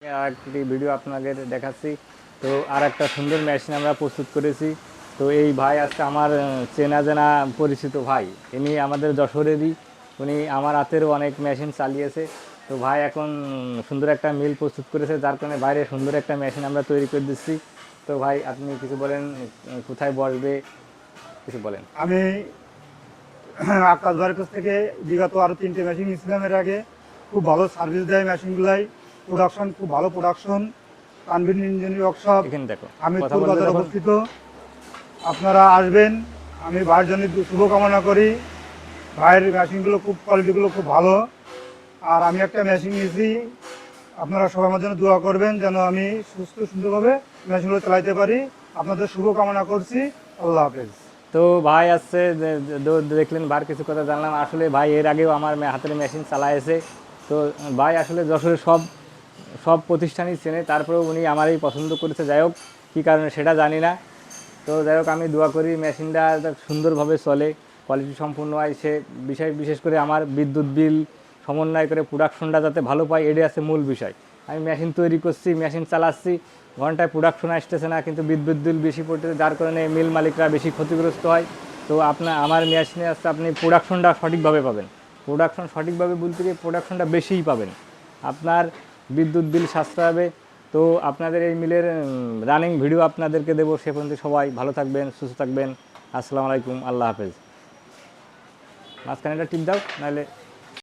আরেকটি ভিডিও আপনাদের দেখাচ্ছি। তো আর একটা সুন্দর মেশিন আমরা প্রস্তুত করেছি। তো এই ভাই আজকে আমার চেনা জানা পরিচিত ভাই, ইনি আমাদের যশোরেরই। উনি আমার হাতেরও অনেক মেশিন চালিয়েছে। তো ভাই এখন সুন্দর একটা মিল প্রস্তুত করেছে, যার কারণে বাইরে সুন্দর একটা মেশিন আমরা তৈরি করে দিচ্ছি। তো ভাই আপনি কিছু বলেন, কোথায় বসবে কিছু বলেন। আমি আকাশ ভাইয়ের কাছ থেকে বিগত আরও 3টে মেশিন নিয়েছিলাম এর আগে। খুব ভালো সার্ভিস দেয় মেশিনগুলাই, প্রোডাকশন খুব ভালো প্রোডাকশন। তানভীর ইঞ্জিনিয়ারিং ওয়ার্কশপ, এখানে দেখো, কথা হামিদপুর বলবে বাজার তখন। অবস্থিত। আপনারা আসবেন, আমি ভাইয়ের জন্য শুভকামনা করি। ভাইয়ের মেশিনগুলো খুব কোয়ালিটিগুলো খুব ভালো। আর আমি একটা মেশিন নিয়েছি, আপনারা সবাই আমার জন্য দোয়া করবেন যেন আমি সুস্থ সুন্দরভাবে মেশিনগুলো চালাইতে পারি। আপনাদের শুভকামনা করছি। আল্লাহ হাফেজ। তো ভাই আসছে দেখলেন, বার কিছু কথা জানলাম। আসলে ভাই এর আগেও আমার হাতের মেশিন চালাইছে। তো ভাই আসলে যশোরের সব সব প্রতিষ্ঠানই চেনে, তারপরেও উনি আমারই পছন্দ করেছে। যাই হোক, কী কারণে সেটা জানি না। তো যাই হোক, আমি দোয়া করি মেশিনটা সুন্দরভাবে চলে, কোয়ালিটি সম্পূর্ণ হয়। সে বিশেষ করে আমার বিদ্যুৎ বিল সমন্বয় করে প্রোডাকশনটা যাতে ভালো পাই, এটাই আছে মূল বিষয়। আমি মেশিন তৈরি করছি, মেশিন চালাচ্ছি, ঘন্টায় প্রোডাকশন আসতেছে না, কিন্তু বিদ্যুৎ বিল বেশি পড়তেছে, যার কারণে মিল মালিকরা বেশি ক্ষতিগ্রস্ত হয়। তো আমার মেশিনে আসছে, আপনি প্রোডাকশনটা সঠিকভাবে পাবেন। প্রোডাকশন সঠিকভাবে বলতে গিয়ে প্রোডাকশনটা বেশিই পাবেন, আপনার বিদ্যুৎ বিল সাশ্রয় হবে। তো আপনাদের এই মিলের রানিং ভিডিও আপনাদেরকে দেবো। সে পর্যন্ত সবাই ভালো থাকবেন, সুস্থ থাকবেন। আসসালামু আলাইকুম, আল্লাহ হাফেজ। মাঝখানে একটা টিপ দাও, নাহলে